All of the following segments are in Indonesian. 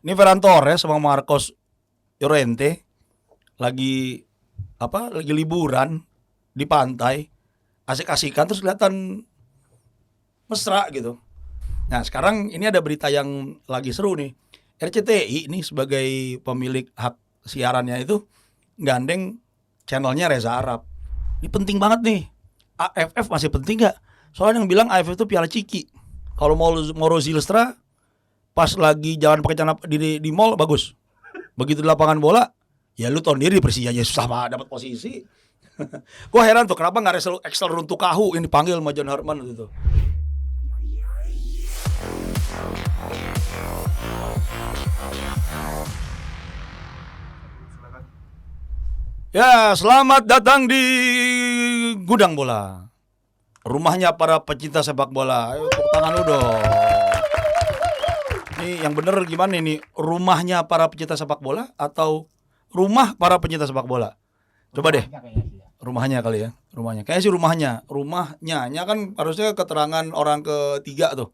Ini Ferran Torres sama Marcos Llorente lagi lagi liburan di pantai, asik-asikan terus kelihatan mesra gitu. Nah, sekarang ini ada berita yang lagi seru nih. RCTI ini sebagai pemilik hak siarannya itu gandeng channelnya Reza Arab. Ini penting banget nih. AFF masih penting nggak? Soalnya yang bilang AFF itu piala ciki. Kalau mau Zilstra pas lagi jalan pakai celana di mall bagus. Begitu di lapangan bola, ya lu tahun diri Persija aja susah banget dapat posisi. Gue heran tuh kenapa nggak Excel runtuh kahu yang dipanggil sama John Hartman gitu. Ya, selamat datang di Gudang Bola. Rumahnya para pecinta sepak bola. Ayo tepuk tangan lu dong. Ini yang bener gimana ini? Rumahnya para pecinta sepak bola atau rumah para pecinta sepak bola? Coba deh. Rumahnya kali ya. Rumahnya. Kayaknya sih rumahnya. Rumahnya kan harusnya keterangan orang ketiga tuh.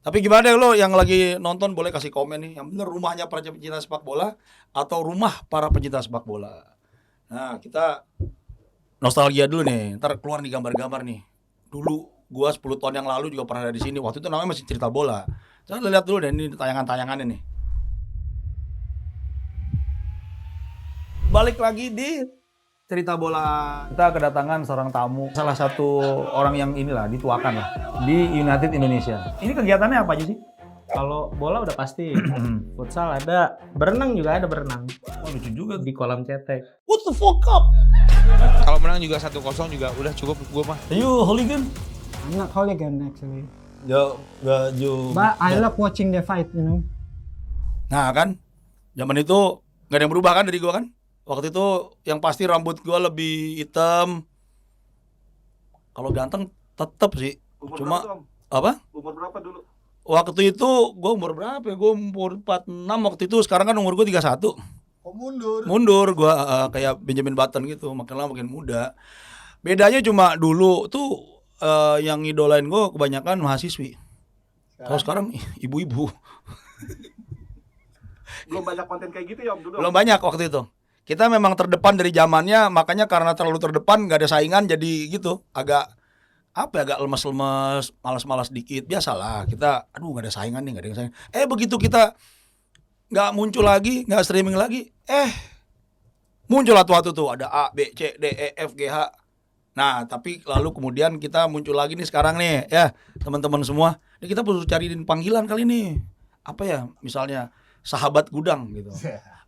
Tapi gimana deh lo yang lagi nonton boleh kasih komen nih. Yang bener rumahnya para pecinta sepak bola atau rumah para pecinta sepak bola? Nah, kita nostalgia dulu nih. Ntar keluar nih gambar-gambar nih. Dulu gua 10 tahun yang lalu juga pernah ada di sini. Waktu itu namanya masih Cerita Bola. Saya lihat dulu deh ini tayangan-tayangannya nih. Balik lagi di Cerita Bola. Kita kedatangan seorang tamu, salah satu orang yang inilah dituakan lah di United Indonesia. Ini kegiatannya apa aja sih? Kalau bola udah pasti, futsal ada, berenang juga ada berenang. Oh, lucu juga Di kolam cetek. What the fuck up? Kalau menang juga 1-0 juga udah cukup gue mah. Are you hooligan? I'm not hooligan actually, Ya, you. but I love watching the fight, you know. Nah kan, zaman itu nggak ada yang berubah kan dari gua kan? Waktu itu yang pasti rambut gua lebih hitam. Kalau ganteng tetep sih. Cuma apa? Umur berapa dulu? Waktu itu gua umur berapa ya? Gua umur 46 waktu itu. Sekarang kan umur gua 31. Oh mundur. Mundur gua kayak Benjamin Button gitu, makin lama makin muda. Bedanya cuma dulu tuh yang ngidolain gua kebanyakan mahasiswi. Kalau sekarang ibu-ibu. Belum banyak konten kayak gitu ya Om dulu. Belum banyak waktu itu. Kita memang terdepan dari zamannya, makanya karena terlalu terdepan nggak ada saingan jadi gitu. Agak agak lemes-lemes, malas-malas dikit. Biasalah kita, aduh nggak ada saingan nih, nggak ada yang saingan. Begitu kita nggak muncul lagi, nggak streaming lagi, muncul waktu tuh ada A, B, C, D, E, F, G, H. Nah, tapi lalu kemudian kita muncul lagi nih sekarang nih, ya teman-teman semua. Ini kita perlu cariin panggilan kali ini. Apa ya? Misalnya sahabat gudang gitu,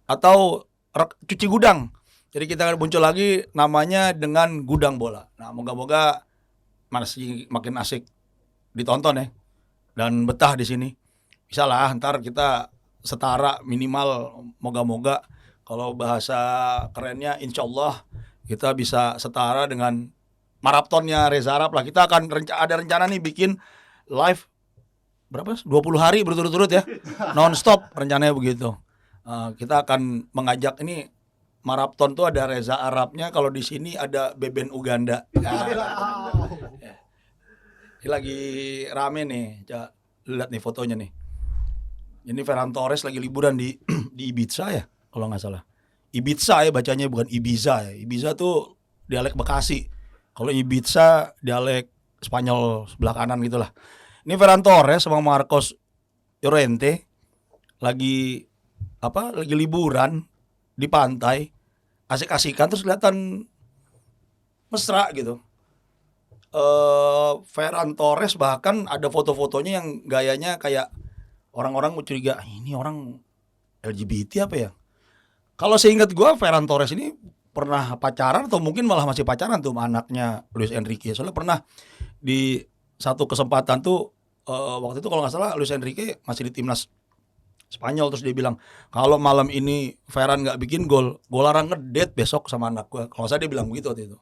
atau cuci gudang. Jadi kita muncul lagi namanya dengan Gudang Bola. Nah, moga-moga masih makin asik ditonton ya dan betah di sini. Bisa lah, ntar kita setara minimal, moga-moga kalau bahasa kerennya insya Allah kita bisa setara dengan maratonnya Reza Arab lah. Kita akan ada rencana nih bikin live berapa? 20 hari berturut-turut ya, non-stop rencananya begitu. Kita akan mengajak ini maraton tuh ada Reza Arabnya, kalau di sini ada Beben Uganda. Ini lagi rame nih, coba lihat nih fotonya nih. Ini Ferran Torres lagi liburan di Ibiza ya, kalau nggak salah. Ibiza ya bacanya, bukan Ibiza ya. Ibiza tuh dialek Bekasi. Kalau Ibiza dialek Spanyol sebelah kanan gitulah. Ini Ferran Torres sama Marcos Llorente lagi liburan di pantai, asik-asikan terus kelihatan mesra gitu. Ferran Torres bahkan ada foto-fotonya yang gayanya kayak orang-orang curiga, ini orang LGBT apa ya? Kalau seingat gue Ferran Torres ini pernah pacaran atau mungkin malah masih pacaran tuh sama anaknya Luis Enrique. Soalnya pernah di satu kesempatan tuh waktu itu kalau nggak salah Luis Enrique masih di timnas Spanyol, terus dia bilang kalau malam ini Ferran nggak bikin gol, gue larang ngedate besok sama anak gue. Kalau saya dia bilang begitu waktu itu.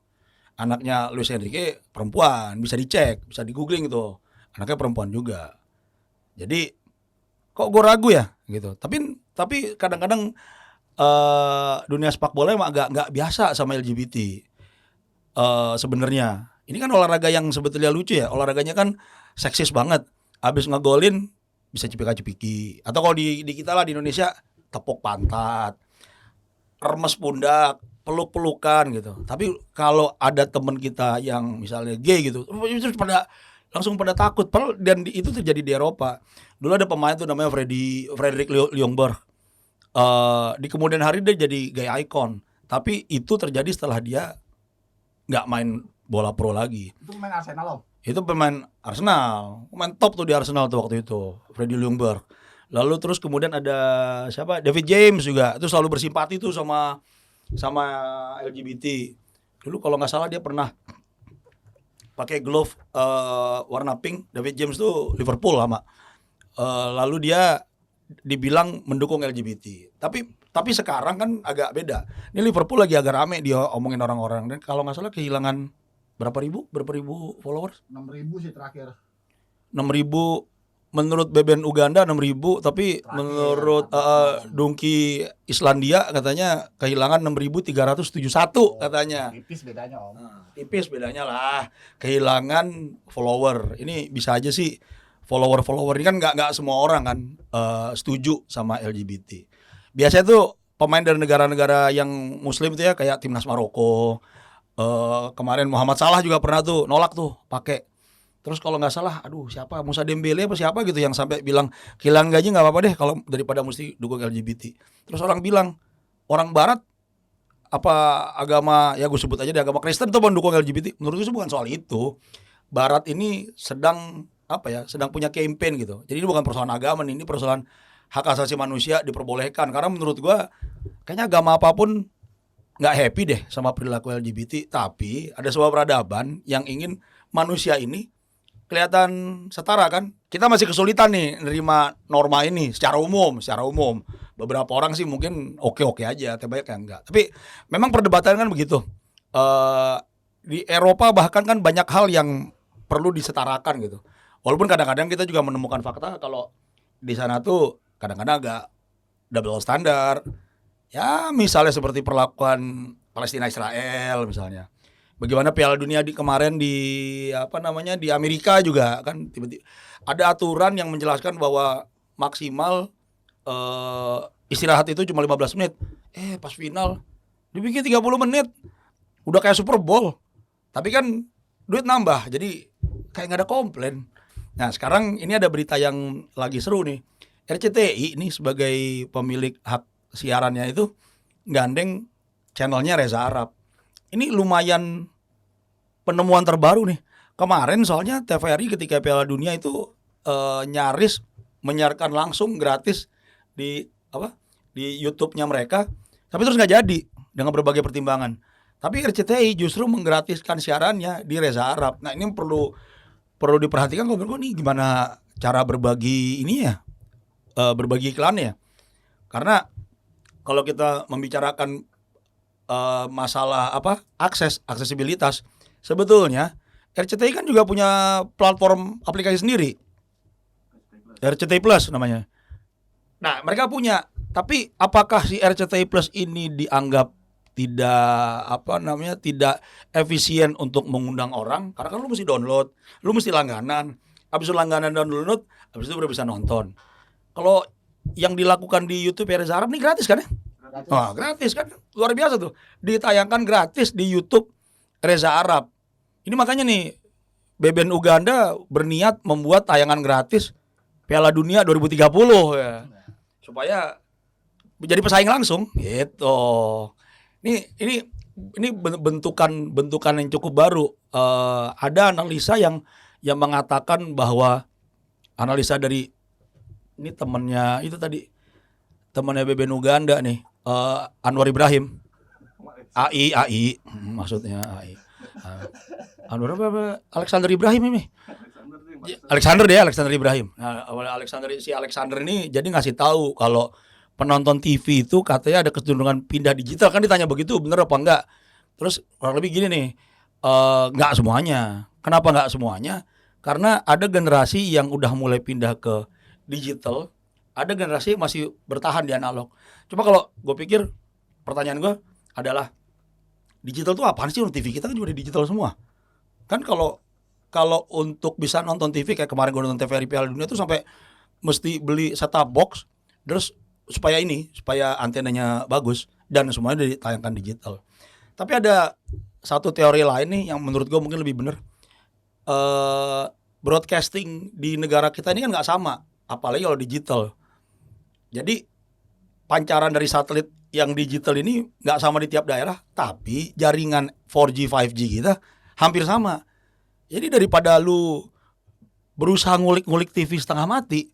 Anaknya Luis Enrique perempuan, bisa dicek, bisa di googling itu. Anaknya perempuan juga. Jadi kok gue ragu ya gitu. Tapi kadang-kadang dunia sepak bola emang agak nggak biasa sama LGBT. Sebenarnya ini kan olahraga yang sebetulnya lucu ya. Olahraganya kan seksis banget. Abis ngegolin bisa cipika-cipiki. Atau kalau di kita lah di Indonesia tepuk pantat, remes pundak, peluk-pelukan gitu. Tapi kalau ada teman kita yang misalnya gay gitu, terus langsung pada takut. Dan itu terjadi di Eropa. Dulu ada pemain tuh namanya Frederick Ljungberg. Di kemudian hari dia jadi gay icon. Tapi itu terjadi setelah dia nggak main bola pro lagi. Itu pemain Arsenal loh. Itu pemain Arsenal, pemain top tuh di Arsenal tuh waktu itu, Freddie Ljungberg. Lalu terus kemudian ada siapa? David James juga, itu selalu bersimpati tuh sama LGBT. Dulu kalau nggak salah dia pernah pakai glove warna pink. David James tuh Liverpool lama. Lalu dia dibilang mendukung LGBT. Tapi sekarang kan agak beda. Ini Liverpool lagi agak rame dia omongin orang-orang. Dan kalau nggak salah kehilangan berapa ribu followers? 6.000 sih terakhir. 6.000 menurut BBN Uganda 6.000, tapi Terakhir, menurut Dungki Islandia katanya kehilangan 6.371 katanya. Tipis bedanya om. Tipis bedanya lah, kehilangan follower. Ini bisa aja sih follower ini kan nggak semua orang kan setuju sama LGBT. Biasanya tuh pemain dari negara-negara yang Muslim itu ya kayak timnas Maroko. Kemarin Muhammad Salah juga pernah tuh nolak tuh pakai. Terus kalau nggak salah, siapa Musa Dembele apa siapa gitu yang sampai bilang kehilangan gaji nggak apa-apa deh kalau daripada mesti dukung LGBT. Terus orang bilang orang Barat apa agama ya gue sebut aja deh agama Kristen tuh mendukung LGBT. Menurut gue bukan soal itu. Barat ini sedang punya campaign gitu. Jadi ini bukan persoalan agama nih, ini persoalan hak asasi manusia diperbolehkan. Karena menurut gue kayaknya agama apapun nggak happy deh sama perilaku LGBT, tapi ada sebuah peradaban yang ingin manusia ini kelihatan setara kan. Kita masih kesulitan nih nerima norma ini secara umum. Beberapa orang sih mungkin oke aja, tapi banyak yang enggak. Tapi memang perdebatan kan begitu. Di Eropa bahkan kan banyak hal yang perlu disetarakan gitu. Walaupun kadang-kadang kita juga menemukan fakta kalau di sana tuh kadang-kadang agak double standar. Ya misalnya seperti perlakuan Palestina Israel misalnya. Bagaimana Piala Dunia kemarin di Amerika juga kan tiba-tiba ada aturan yang menjelaskan bahwa maksimal istirahat itu cuma 15 menit. Pas final dibikin 30 menit. Udah kayak Super Bowl. Tapi kan duit nambah. Jadi kayak enggak ada komplain. Nah, sekarang ini ada berita yang lagi seru nih. RCTI ini sebagai pemilik hak siarannya itu gandeng channelnya Reza Arab. Ini lumayan penemuan terbaru nih. Kemarin soalnya TVRI ketika Piala Dunia itu nyaris menyiarkan langsung gratis di YouTube-nya mereka, tapi terus nggak jadi dengan berbagai pertimbangan. Tapi RCTI justru menggratiskan siarannya di Reza Arab. Nah ini perlu diperhatikan kalau nih gimana cara berbagi ini ya, berbagi iklannya. Karena kalau kita membicarakan masalah aksesibilitas, sebetulnya RCTI kan juga punya platform aplikasi sendiri, RCTI Plus namanya. Nah mereka punya, tapi apakah si RCTI Plus ini dianggap tidak efisien untuk mengundang orang? Karena kan lu mesti download, lu mesti langganan, habis itu langganan download, habis itu udah bisa nonton. Kalau yang dilakukan di YouTube Reza Arab ini gratis kan ya? Gratis kan, luar biasa tuh. Ditayangkan gratis di YouTube Reza Arab. Ini makanya nih BBN Uganda berniat membuat tayangan gratis Piala Dunia 2030 ya. Supaya menjadi pesaing langsung gitu. Ini bentukan yang cukup baru. Ada analisa yang mengatakan bahwa analisa dari ini temannya BBN Uganda nih, Anwar Ibrahim, AI maksudnya AI. Anwar apa? Alexander Ibrahim ini. Alexander Ibrahim. Nah, Alexander ini jadi ngasih tahu kalau penonton TV itu katanya ada kecenderungan pindah digital. Kan ditanya begitu, bener apa enggak? Terus kurang lebih gini nih, enggak semuanya. Kenapa enggak semuanya? Karena ada generasi yang udah mulai pindah ke digital, ada generasi yang masih bertahan di analog. Cuma kalau gue pikir, pertanyaan gue adalah, digital tuh apaan sih? TV kita kan juga di digital semua. Kan kalau untuk bisa nonton TV, kayak kemarin gue nonton TVRI Piala Dunia tuh sampai mesti beli set-top box terus supaya antenanya bagus dan semuanya ditayangkan digital. Tapi ada satu teori lain nih yang menurut gue mungkin lebih benar. Broadcasting di negara kita ini kan nggak sama, apalagi kalau digital. Jadi pancaran dari satelit yang digital ini nggak sama di tiap daerah, tapi jaringan 4G, 5G kita hampir sama. Jadi daripada lu berusaha ngulik-ngulik TV setengah mati,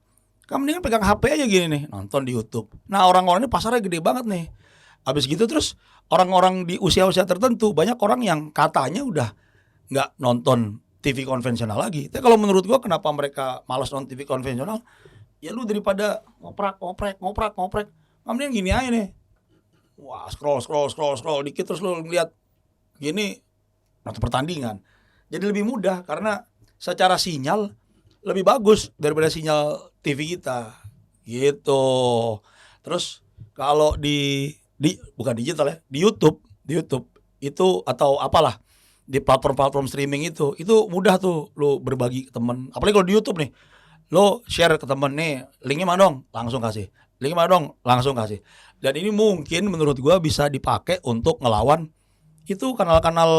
kamu mendingan pegang HP aja gini nih, nonton di YouTube. Nah orang-orang ini pasarnya gede banget nih. Habis gitu terus orang-orang di usia-usia tertentu, banyak orang yang katanya udah nggak nonton TV konvensional lagi. Tapi kalau menurut gua kenapa mereka malas nonton TV konvensional? Ya lu daripada ngoprek, mendingan gini aja nih. Wah, scroll dikit terus lu ngeliat gini nonton pertandingan. Jadi lebih mudah karena secara sinyal lebih bagus daripada sinyal TV kita. Gitu. Terus kalau di bukan digital ya, di YouTube itu atau apalah di platform streaming itu mudah tuh lo berbagi ke temen. Apalagi kalau di YouTube nih, lo share ke temen nih, linknya mana dong, langsung kasih. Dan ini mungkin menurut gua bisa dipakai untuk ngelawan itu kanal-kanal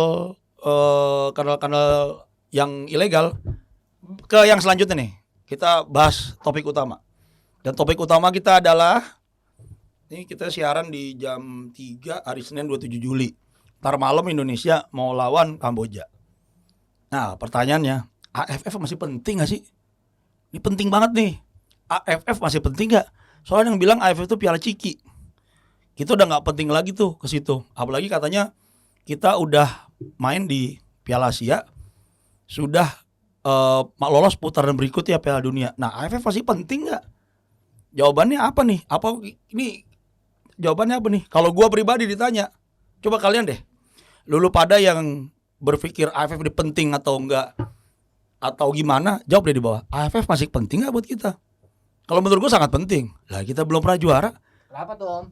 yang ilegal. Ke yang selanjutnya nih, kita bahas topik utama. Dan topik utama kita adalah ini kita siaran di jam 3 hari Senin 27 Juli. Ntar malam Indonesia mau lawan Kamboja. Nah pertanyaannya, AFF masih penting gak sih? Ini penting banget nih. AFF masih penting gak? Soalnya yang bilang AFF itu piala ciki. Kita udah gak penting lagi tuh ke situ. Apalagi katanya kita udah main di Piala Asia, sudah lolos putaran berikutnya Piala Dunia. Nah AFF masih penting gak? Jawabannya apa nih? Jawabannya apa nih? Kalau gua pribadi ditanya, coba kalian deh, lu pada yang berpikir AFF ini penting atau enggak atau gimana, jawab deh di bawah. AFF masih penting enggak buat kita? Kalau menurut gua sangat penting. Lah kita belum pernah juara. Kenapa tuh Om?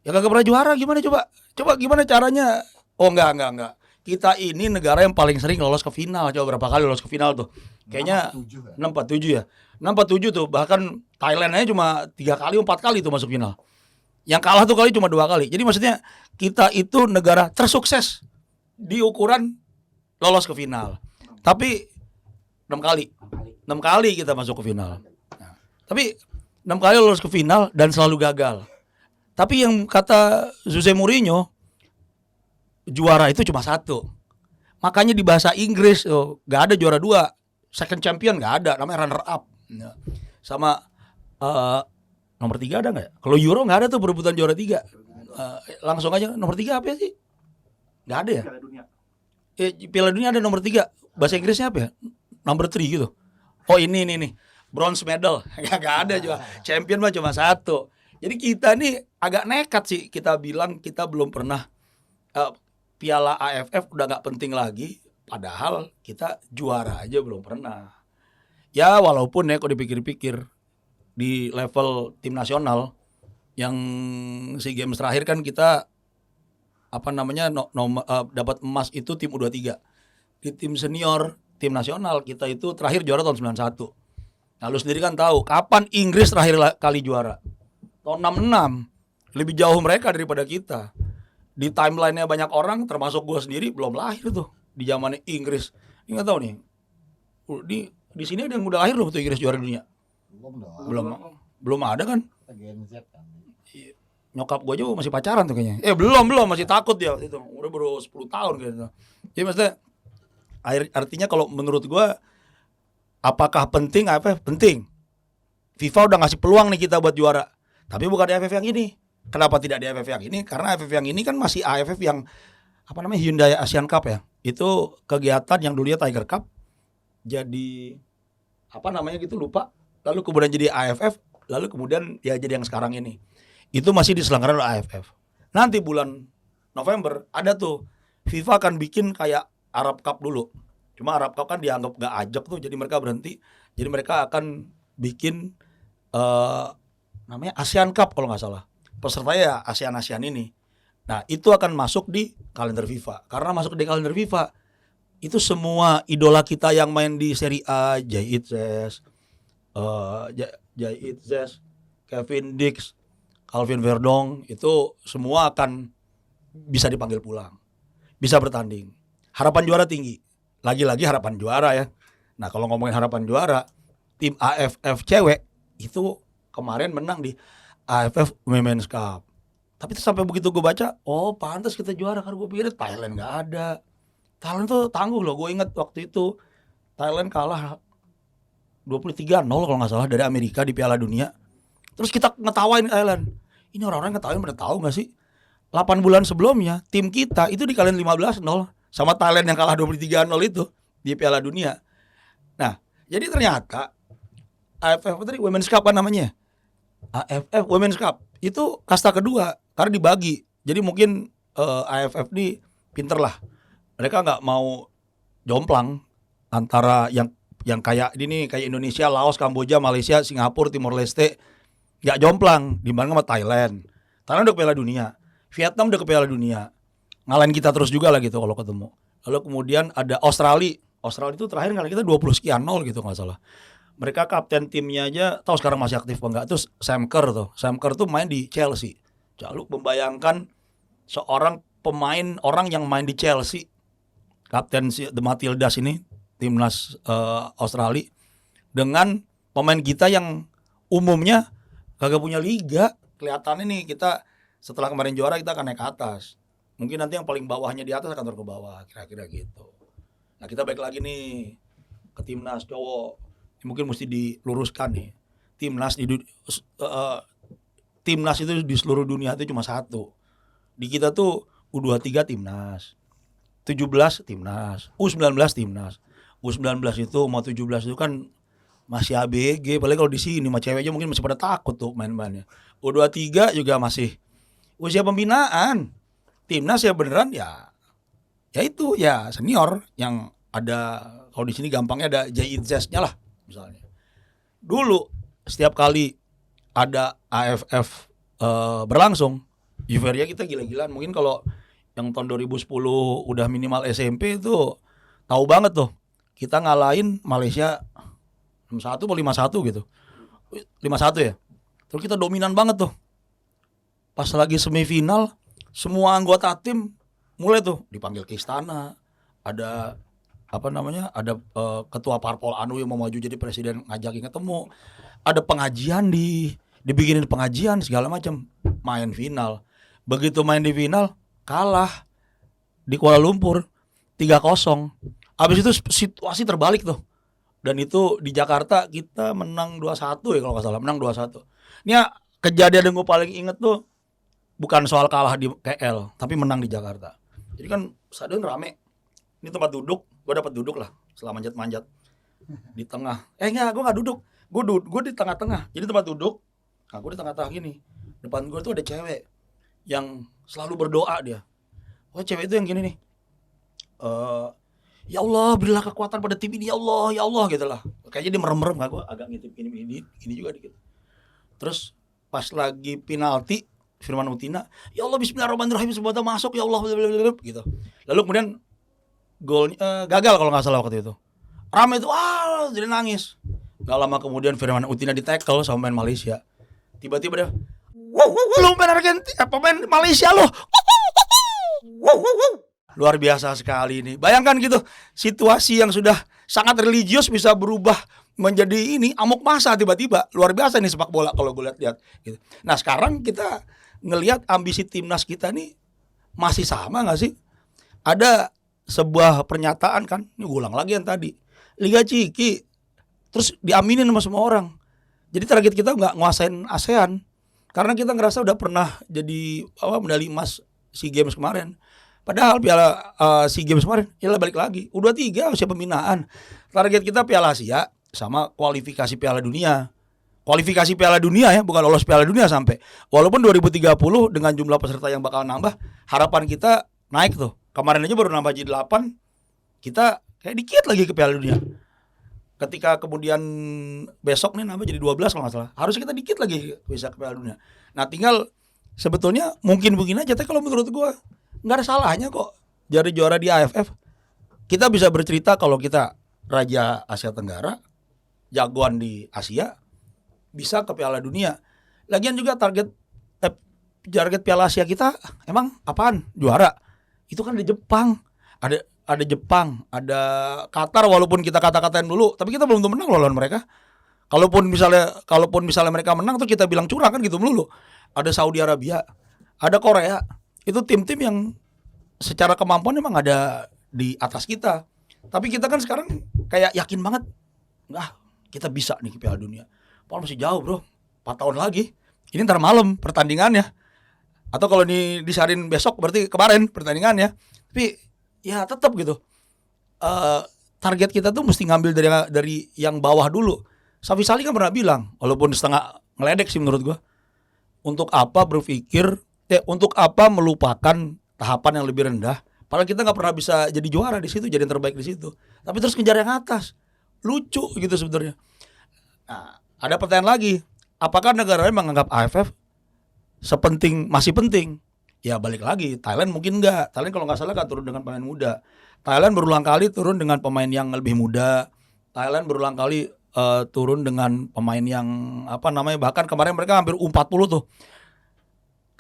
Ya kagak pernah juara, gimana coba? Coba gimana caranya? Oh enggak. Kita ini negara yang paling sering lolos ke final. Coba berapa kali lolos ke final tuh? Kayaknya 6-4-7 ya. 6-4-7 tuh, bahkan Thailand aja cuma 3 kali 4 kali tuh masuk final. Yang kalah tuh kali cuma 2 kali. Jadi maksudnya kita itu negara tersukses di ukuran lolos ke final. Tapi 6 kali kita masuk ke final. Nah, tapi 6 kali lolos ke final dan selalu gagal. Tapi yang kata Jose Mourinho, juara itu cuma 1. Makanya di bahasa Inggris gak ada juara 2. Second champion gak ada, namanya runner up. Nah, sama nomor 3 ada nggak ya? Kalau Euro nggak ada tuh perebutan juara 3. Langsung aja nomor 3 apa ya sih? Nggak ada ya? Piala Dunia ada nomor 3. Bahasa Inggrisnya apa ya? Number 3 gitu. Oh ini nih. Bronze medal. Nggak ada juga. Champion mah cuma 1. Jadi kita nih agak nekat sih kita bilang kita belum pernah Piala AFF udah nggak penting lagi. Padahal kita juara aja belum pernah. Ya walaupun ya kalau dipikir-pikir di level tim nasional yang SEA Games terakhir kan kita dapat emas itu tim U23. Di tim senior tim nasional kita itu terakhir juara tahun 91. Nah lu sendiri kan tahu kapan Inggris terakhir kali juara? Tahun 66. Lebih jauh mereka daripada kita. Di timeline-nya banyak orang termasuk gue sendiri belum lahir tuh di zamannya Inggris. Ini enggak tahu nih. Di sini ada yang udah lahir loh tuh Inggris juara dunia. Belum ada kan? Gen Z kan. Nyokap gue aja masih pacaran tuh kayaknya. Belum masih takut dia itu. Udah baru 10 tahun gitu. Jadi maksudnya artinya kalau menurut gue apakah penting AFF? Penting. FIFA udah ngasih peluang nih kita buat juara. Tapi bukan di AFF yang ini. Kenapa tidak di AFF yang ini? Karena AFF yang ini kan masih AFF yang Hyundai Asian Cup ya. Itu kegiatan yang dulunya Tiger Cup. Jadi gitu lupa. Lalu kemudian jadi AFF, lalu kemudian ya jadi yang sekarang ini. Itu masih diselenggarakan oleh AFF. Nanti bulan November ada tuh FIFA akan bikin kayak Arab Cup dulu. Cuma Arab Cup kan dianggap gak ajak tuh, jadi mereka berhenti. Jadi mereka akan bikin namanya ASEAN Cup kalau nggak salah. Pesertanya ya ASEAN ini. Nah itu akan masuk di kalender FIFA. Karena masuk di kalender FIFA itu semua idola kita yang main di Serie A, Jay Itzes, Jai Itzes, Kevin Dix, Calvin Verdong itu semua akan bisa dipanggil pulang, bisa bertanding. Harapan juara tinggi, lagi-lagi harapan juara ya. Nah kalau ngomongin harapan juara, tim AFF cewek itu kemarin menang di AFF Women's Cup. Tapi sampai begitu gue baca, oh pantas kita juara, karena gue pikir Thailand nggak ada. Thailand tuh tangguh loh, gue inget waktu itu Thailand kalah 23-0 kalau nggak salah dari Amerika di Piala Dunia. Terus kita ngetawain Thailand. Ini orang-orang ngetawain pada tahu nggak sih? 8 bulan sebelumnya tim kita itu dikalahin 15-0 sama Thailand yang kalah 23-0 itu di Piala Dunia. Nah, jadi ternyata AFF tadi Women's Cup kan namanya. AFF Women's Cup itu kasta kedua karena dibagi. Jadi mungkin AFF ini pinter lah. Mereka nggak mau jomplang antara yang kayak ini kayak Indonesia, Laos, Kamboja, Malaysia, Singapura, Timor Leste, nggak jomplang dibanding sama Thailand. Thailand udah ke Piala Dunia, Vietnam udah ke Piala Dunia, ngalahin kita terus juga lah gitu kalau ketemu. Lalu kemudian ada Australia itu terakhir ngalahin kita 20 sekian 0 gitu nggak salah. Mereka kapten timnya aja tahu sekarang masih aktif apa enggak, terus Sam Kerr tuh main di Chelsea. Lalu membayangkan seorang pemain orang yang main di Chelsea, kapten si The Matildas ini, timnas Australia, dengan pemain kita yang umumnya kagak punya liga. Kelihatannya nih kita setelah kemarin juara kita akan naik ke atas. Mungkin nanti yang paling bawahnya di atas akan turun ke bawah, kira-kira gitu. Nah kita balik lagi nih ke timnas cowok. Mungkin mesti diluruskan nih. Timnas timnas itu di seluruh dunia itu cuma satu. Di kita tuh U23 timnas, 17 timnas, U19 timnas. U19 itu mau 17 itu kan masih ABG, apalagi kalau di sini sama ceweknya mungkin masih pada takut tuh main-mainnya. U23 juga masih usia pembinaan. Timnas ya beneran ya itu ya senior yang ada, kalau di sini gampangnya ada Jai Itzes-nya lah misalnya. Dulu setiap kali ada AFF berlangsung, euforia kita gila-gilaan. Mungkin kalau yang tahun 2010 udah minimal SMP itu tahu banget tuh. Kita ngalahin Malaysia 6-1 atau 5-1 gitu. 5-1 ya. Terus kita dominan banget tuh. Pas lagi semifinal, semua anggota tim mulai tuh dipanggil ke istana. Ada ada ketua parpol anu yang mau maju jadi presiden ngajakin ketemu. Ada pengajian dibikinin pengajian segala macam. Main final. Begitu main di final kalah di Kuala Lumpur 3-0. Habis itu situasi terbalik tuh. Dan itu di Jakarta kita menang 2-1 ya kalau nggak salah, menang 2-1. Ini ya, kejadian yang gue paling inget tuh bukan soal kalah di KL, tapi menang di Jakarta. Jadi kan stadion rame. Ini tempat duduk, gue dapat duduk lah setelah manjat-manjat di tengah. Enggak, gue nggak duduk. Gue di tengah-tengah. Jadi tempat duduk. Nah, gue di tengah-tengah gini. Depan gue tuh ada cewek yang selalu berdoa dia. Oh, cewek itu yang gini nih. Ya Allah, berilah kekuatan pada tim ini, ya Allah gitu lah. Kayaknya dia merem-merem, gue agak ngintip gini juga dikit. Terus pas lagi penalti Firman Utina, ya Allah bismillahirrahmanirrahim semoga masuk ya Allah gitu. Lalu kemudian golnya gagal kalau nggak salah waktu itu. Rame itu, jadi nangis. Gak lama kemudian Firman Utina di-tackle sama pemain Malaysia. Tiba-tiba dia, lu pemain Argentina, pemain Malaysia lu. Luar biasa sekali ini. Bayangkan gitu, situasi yang sudah sangat religius bisa berubah menjadi ini amuk massa tiba-tiba. Luar biasa nih sepak bola kalau gue lihat gitu. Nah, sekarang kita ngelihat ambisi timnas kita nih masih sama enggak sih? Ada sebuah pernyataan kan, ini gue ulang lagi yang tadi. Liga Ciki terus diaminin sama semua orang. Jadi target kita enggak nguasain ASEAN karena kita ngerasa udah pernah jadi medali emas SEA Games kemarin. Padahal Piala SEA Games kemarin, ya balik lagi. U23 usia pembinaan. Target kita Piala Asia sama kualifikasi Piala Dunia. Kualifikasi Piala Dunia ya, bukan lolos Piala Dunia sampai. Walaupun 2030 dengan jumlah peserta yang bakal nambah, harapan kita naik tuh. Kemarin aja baru nambah jadi 8. Kita kayak dikit lagi ke Piala Dunia. Ketika kemudian besok nih nambah jadi 12 kalau nggak salah. Harusnya kita dikit lagi bisa ke Piala Dunia. Nah tinggal sebetulnya mungkin aja. Tapi kalau menurut gue nggak ada salahnya kok jadi juara di AFF. Kita bisa bercerita kalau kita Raja Asia Tenggara, jagoan di Asia, bisa ke Piala Dunia. Lagian juga target Piala Asia kita emang apaan? Juara. Itu kan di Jepang. Ada Jepang, ada Qatar, walaupun kita kata-katain dulu, tapi kita belum tentu menang lawan mereka. Kalaupun misalnya mereka menang tuh kita bilang curang kan gitu melulu. Ada Saudi Arabia, ada Korea. Itu tim-tim yang secara kemampuan emang ada di atas kita. Tapi kita kan sekarang kayak yakin banget, kita bisa nih ke Piala Dunia. Padahal masih jauh bro, 4 tahun lagi. Ini ntar malam pertandingannya. Atau kalau disarin besok berarti kemarin pertandingannya. Tapi ya tetap gitu. Target kita tuh mesti ngambil dari yang bawah dulu. Safi Salih kan pernah bilang, walaupun setengah ngeledek sih menurut gua. Untuk apa melupakan tahapan yang lebih rendah? Padahal kita nggak pernah bisa jadi juara di situ, jadi yang terbaik di situ. Tapi terus kejar yang atas, lucu gitu sebenarnya. Nah, ada pertanyaan lagi, apakah negara lain menganggap AFF masih penting? Ya balik lagi, Thailand mungkin enggak. Thailand kalau nggak salah kan turun dengan pemain muda. Thailand berulang kali turun dengan pemain yang lebih muda. Thailand berulang kali turun dengan pemain yang bahkan kemarin mereka hampir 40 tuh.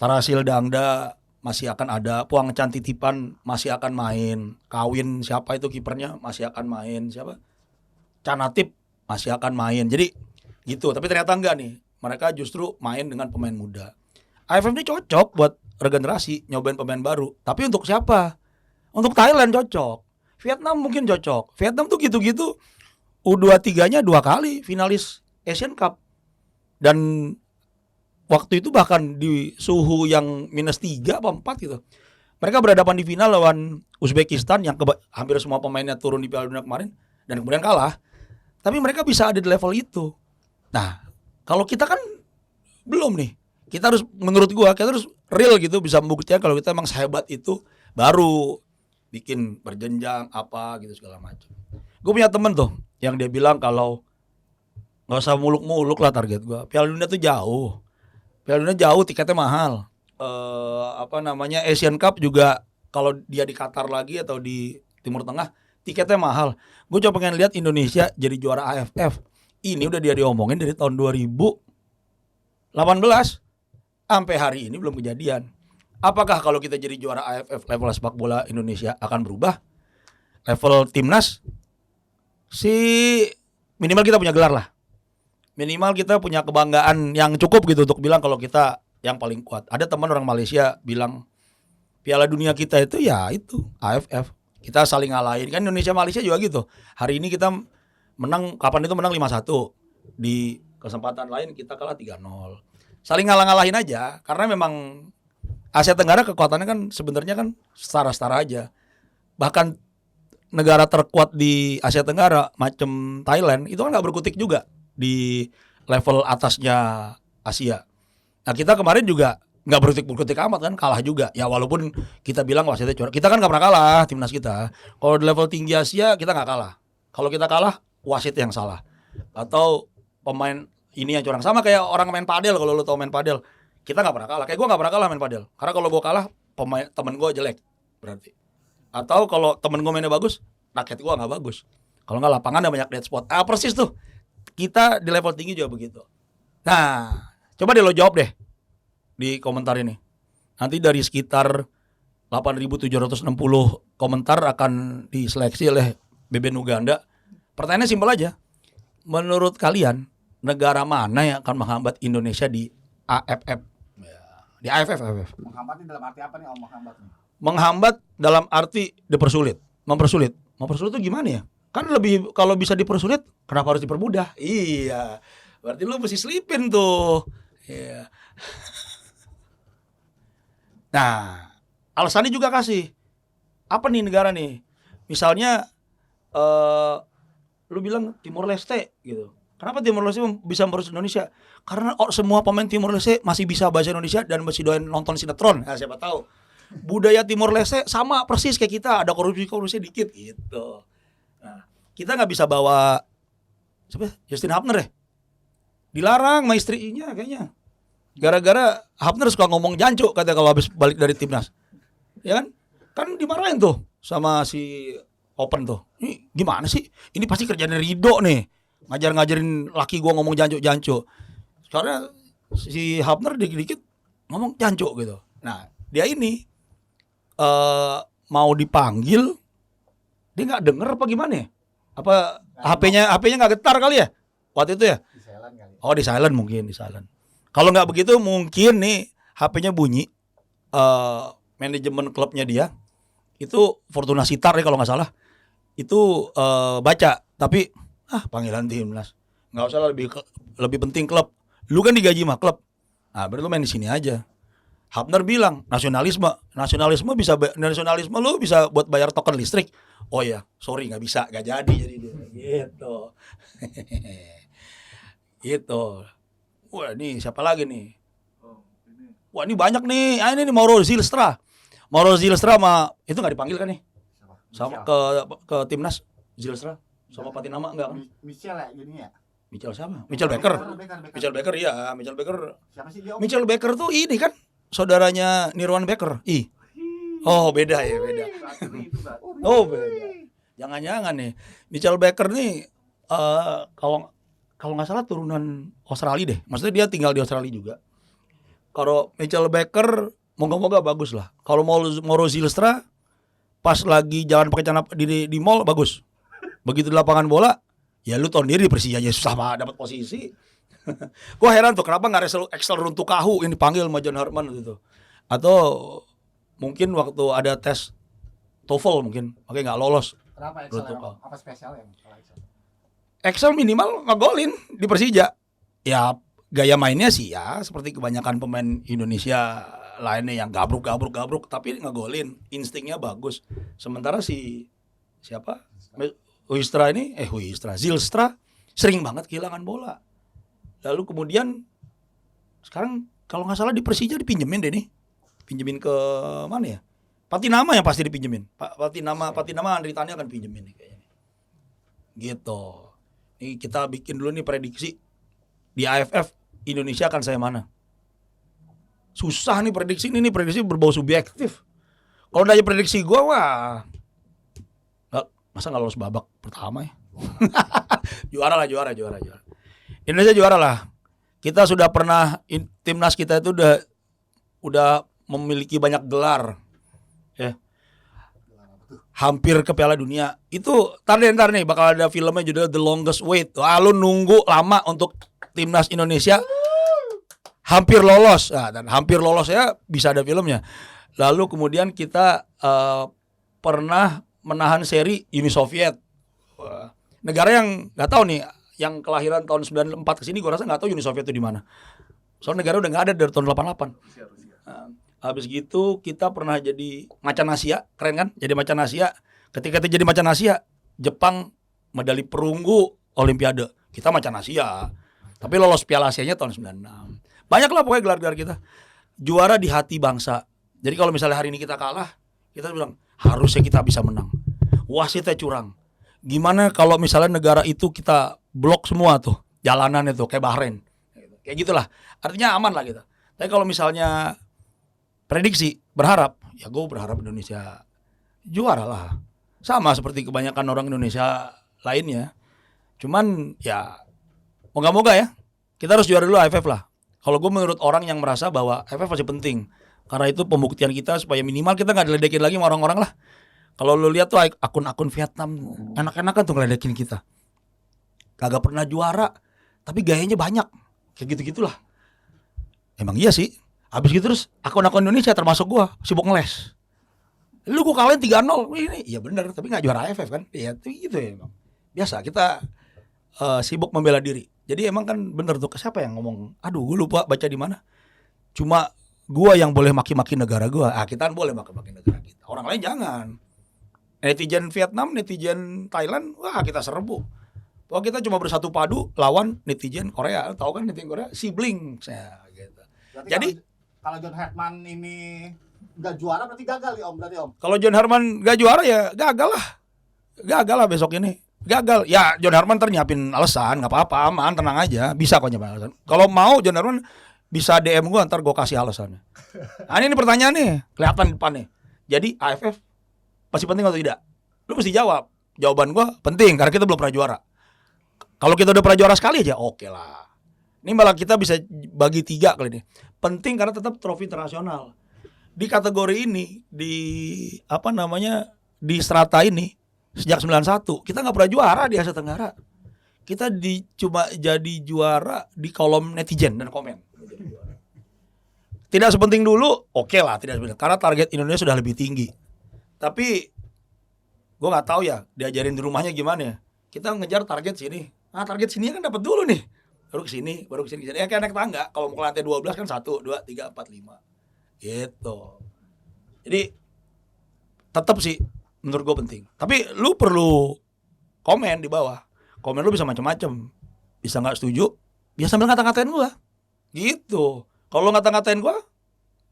Tarasil Dangda masih akan ada, Puang Chan Titipan masih akan main, Kawin siapa itu kipernya masih akan main, siapa? Canatip masih akan main. Jadi gitu, tapi ternyata enggak nih. Mereka justru main dengan pemain muda. AFF ini cocok buat regenerasi, nyobain pemain baru. Tapi untuk siapa? Untuk Thailand cocok. Vietnam mungkin cocok. Vietnam tuh gitu-gitu U23-nya 2 kali finalis Asian Cup. Dan waktu itu bahkan di suhu yang -3 apa 4 gitu. Mereka berhadapan di final lawan Uzbekistan yang hampir semua pemainnya turun di Piala Dunia kemarin dan kemudian kalah. Tapi mereka bisa ada di level itu. Nah, kalau kita kan belum nih. Menurut gua kita harus real gitu, bisa membuktikan kalau kita emang sehebat itu, baru bikin berjenjang apa gitu segala macam. Gue punya temen tuh yang dia bilang kalau nggak usah muluk-muluk lah target gua. Piala Dunia tuh jauh. Piala Dunia jauh, tiketnya mahal. Asian Cup juga kalau dia di Qatar lagi atau di Timur Tengah, tiketnya mahal. Gue coba pengen lihat Indonesia jadi juara AFF. Ini udah dia diomongin dari tahun 2018 sampai hari ini belum kejadian. Apakah kalau kita jadi juara AFF level sepak bola Indonesia akan berubah? Level timnas minimal kita punya gelar lah. Minimal kita punya kebanggaan yang cukup gitu untuk bilang kalau kita yang paling kuat. Ada teman orang Malaysia bilang Piala Dunia kita itu ya itu AFF. Kita saling ngalahin. Kan Indonesia Malaysia juga gitu. Hari ini kita menang, kapan itu menang 5-1. Di kesempatan lain kita kalah 3-0. Saling ngalah-ngalahin aja karena memang Asia Tenggara kekuatannya kan sebenarnya kan setara-setara aja. Bahkan negara terkuat di Asia Tenggara macam Thailand itu kan nggak berkutik juga di level atasnya Asia. Nah kita kemarin juga nggak berkutik amat kan, kalah juga. Ya walaupun kita bilang wasitnya juara, kita kan nggak pernah kalah timnas kita. Kalau di level tinggi Asia kita nggak kalah. Kalau kita kalah wasit yang salah atau pemain ini yang curang, sama kayak orang main padel. Kalau lo tau main padel, kita nggak pernah kalah. Kayak gue nggak pernah kalah main padel, karena kalau gue kalah temen gue jelek berarti. Atau kalau temen gue mainnya bagus, raket gue nggak bagus. Kalau nggak lapangan ada banyak dead spot. Persis tuh kita di level tinggi juga begitu. Nah, coba deh lo jawab deh di komentar ini. Nanti dari sekitar 8.760 komentar akan diseleksi oleh BBN Uganda. Pertanyaannya simpel aja. Menurut kalian negara mana yang akan menghambat Indonesia di AFF? Di AFF. Menghambat ini dalam arti apa nih Om menghambat nih? Menghambat dalam arti dipersulit, mempersulit. Mempersulit itu gimana ya? Kan lebih kalau bisa dipersulit, kenapa harus dipermudah? Iya. Berarti lu mesti selipin tuh. Iya. Nah, alasannya juga kasih. Apa nih negara nih? Misalnya lu bilang Timor Leste gitu. Kenapa Timor Leste bisa merus Indonesia? Karena semua pemain Timor Leste masih bisa bahasa Indonesia dan masih doyan nonton sinetron. Nah, siapa tahu budaya Timor Leste sama persis kayak kita, ada korupsi dikit gitu. Nah, kita nggak bisa bawa siapa? Justin Hapner ya? Dilarang sama istrinya kayaknya. Gara-gara Hapner suka ngomong jancuk katanya kalau habis balik dari timnas. Ya kan? Kan dimarahin tuh sama si Open tuh. Ini gimana sih? Ini pasti kerjaan Ridho nih. Ngajarin laki gua ngomong jancuk-jancuk. Soalnya si Hapner dikit-dikit ngomong jancuk gitu. Nah, dia ini mau dipanggil, dia nggak denger apa gimana ya? Apa HP-nya nggak getar kali ya? Waktu itu ya? Di silent kali. Oh, di silent mungkin, di silent. Kalau nggak begitu mungkin nih HP-nya bunyi. Manajemen klubnya dia itu Fortuna Sitar ya kalau nggak salah. Itu baca, tapi panggilan timnas. Nggak usah lah, lebih penting klub. Lu kan digaji mah klub. Nah, berarti lu main di sini aja. Hapner bilang nasionalisme nasionalisme lu bisa buat bayar token listrik. Oh ya, sorry nggak bisa, nggak jadi dia gitu. Gitu. Wah, ini siapa lagi nih? Wah, ini banyak nih. Ini nih Mauro Zylstra. Mauro Zylstra sama itu nggak dipanggil kan nih? Sama ke timnas Zylstra sama Patinama enggak kan? Michel ya jadinya. Michel siapa? Michel Becker. Michel Becker iya, Michel Becker. Siapa sih dia? Michel Becker tuh ini kan saudaranya Nirwan Becker. Oh, beda ya, beda. Oh, beda. Jangan-jangan nih Michel Becker nih kalau nggak salah turunan Australia deh. Maksudnya dia tinggal di Australia juga. Kalau Michel Becker moga-moga bagus lah. Kalau Mauro Zylstra pas lagi jalan pakai celana di mall bagus. Begitu di lapangan bola, ya lu tahun diri Persija aja susah banget dapat posisi. Gua heran tuh kenapa nggak Excel Runtuh Kahu yang dipanggil sama John Hartman gitu. Atau mungkin waktu ada tes TOEFL mungkin, makanya nggak lolos. Kenapa Excel emang? Apa spesial ya kalau Excel? Excel minimal ngegolin di Persija. Ya gaya mainnya sih ya seperti kebanyakan pemain Indonesia lainnya yang gabruk tapi ngegolin, instingnya bagus. Sementara si siapa? Zylstra sering banget kehilangan bola. Lalu kemudian sekarang kalau nggak salah di Persija dipinjemin deh nih. Pinjemin ke mana ya? Patinama yang pasti dipinjemin. Patinama Andri Tani akan pinjemin nih kayaknya. Gitu. Ini kita bikin dulu nih prediksi di AFF Indonesia akan saya mana? Susah nih prediksi ini prediksi berbau subjektif. Kalau dari prediksi gua masa nggak lolos babak pertama ya? juara. Indonesia juara lah. Kita sudah pernah timnas kita itu udah memiliki banyak gelar, ya. Hampir ke Piala Dunia. Itu ntar nih bakal ada filmnya judulnya The Longest Wait. Lu nunggu lama untuk timnas Indonesia hampir lolos. Nah, dan hampir lolos ya bisa ada filmnya. Lalu kemudian kita pernah menahan seri Uni Soviet. Negara yang nggak tahu nih, yang kelahiran tahun 94 ke sini gue rasa nggak tahu Uni Soviet itu di mana. Soalnya negara udah nggak ada dari tahun 88. Habis gitu kita pernah jadi macan Asia, keren kan? Jadi macan Asia. Ketika kita jadi macan Asia, Jepang medali perunggu Olimpiade. Kita macan Asia. Tapi lolos Piala Asianya tahun 96. Banyak lah pokoknya gelar-gelar kita. Juara di hati bangsa. Jadi kalau misalnya hari ini kita kalah, kita bilang harusnya kita bisa menang. Wasitnya curang. Gimana kalau misalnya negara itu kita blok semua tuh jalanan itu kayak Bahrain. Kayak gitulah. Artinya aman lah kita. Tapi kalau misalnya prediksi, berharap, ya gue berharap Indonesia juara lah. Sama seperti kebanyakan orang Indonesia lainnya. Cuman ya moga-moga ya kita harus juara dulu AFF lah. Kalau gue menurut orang yang merasa bahwa AFF masih penting. Karena itu pembuktian kita supaya minimal kita gak diledekin lagi sama orang-orang lah. Kalau lu lihat tuh akun-akun Vietnam enak-enakan tuh ngeledekin kita. Kagak pernah juara, tapi gayanya banyak. Kayak gitu-gitulah. Emang iya sih. Habis gitu terus akun-akun Indonesia termasuk gua sibuk ngeles. Lu gua kalahin 3-0. Ini iya benar, tapi enggak juara AFF kan? Iya, gitu ya emang. Biasa kita sibuk membela diri. Jadi emang kan bener tuh, siapa yang ngomong? Aduh, gua lupa baca di mana. Cuma gua yang boleh maki-maki negara gua. Kita kan boleh maki-maki negara kita. Orang lain jangan. Netizen Vietnam, netizen Thailand, wah kita serbu. Bahwa kita cuma bersatu padu lawan netizen Korea. Tahu kan netizen Korea? Sibling saya gitu. Berarti Jadi kalau John Hartman ini nggak juara berarti gagal ya Om, berarti Om. kalau John Hartman gak juara ya gagal lah besok ini. Gagal. Ya John Hartman nyiapin alasan, nggak apa-apa, aman, tenang aja, bisa kok nyiapin alasan. Kalau mau John Hartman bisa DM gue, ntar gue kasih alasannya. Nah, ini pertanyaan nih, kelihatan di depan nih. Jadi AFF pasti penting atau tidak? Lu mesti jawab. Jawaban gue penting karena kita belum pernah juara. Kalau kita udah pernah juara sekali aja, oke lah. Ini malah kita bisa bagi 3 kali ini. Penting karena tetap trofi internasional. Di kategori ini, di strata ini sejak 91 kita nggak pernah juara di Asia Tenggara. Kita cuma jadi juara di kolom netizen dan komen. Tidak sepenting dulu, oke lah, tidak sepenting karena target Indonesia sudah lebih tinggi. Tapi gue nggak tahu ya diajarin di rumahnya gimana ya. Kita ngejar target sini. Nah target sini kan dapat dulu nih. Baru kesini. Ya kayak naik tangga. Kalau mau ke lantai 12 kan 1, 2, 3, 4, 5. Gitu. Jadi tetap sih menurut gue penting. Tapi lu perlu komen di bawah. Komen lu bisa macam-macam. Bisa nggak setuju, bisa sambil ngata-ngatain gue. Gitu. Kalau lu ngata-ngatain gue,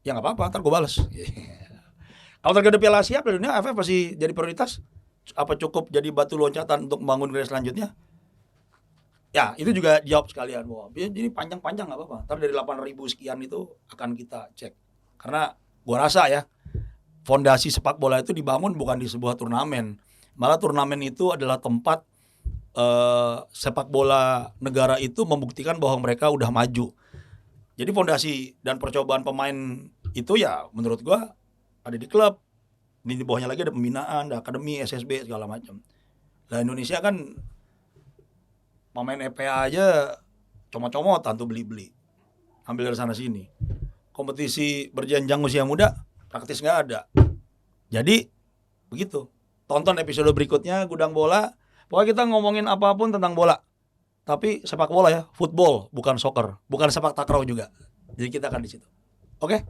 ya nggak apa-apa. Ntar gue balas. Kalau terkait Piala Asia, Piala Dunia, AFF masih jadi prioritas. Apa cukup jadi batu loncatan untuk membangun generasi selanjutnya? Ya, itu juga jawab sekalian. Wah, jadi panjang-panjang nggak apa-apa. Ntar dari 8.000 sekian itu akan kita cek. Karena gua rasa ya, fondasi sepak bola itu dibangun bukan di sebuah turnamen. Malah turnamen itu adalah tempat sepak bola negara itu membuktikan bahwa mereka udah maju. Jadi fondasi dan percobaan pemain itu ya menurut gua ada di klub. Di bawahnya lagi ada pembinaan, ada akademi, SSB segala macam. Nah Indonesia kan pemain EPA aja comot-comotan tuh beli-beli. Ambil dari sana sini. Kompetisi berjenjang usia muda praktis nggak ada. Jadi begitu. Tonton episode berikutnya Gudang Bola. Pokoknya kita ngomongin apapun tentang bola. Tapi sepak bola ya, football bukan soccer, bukan sepak takraw juga. Jadi kita akan di situ. Oke?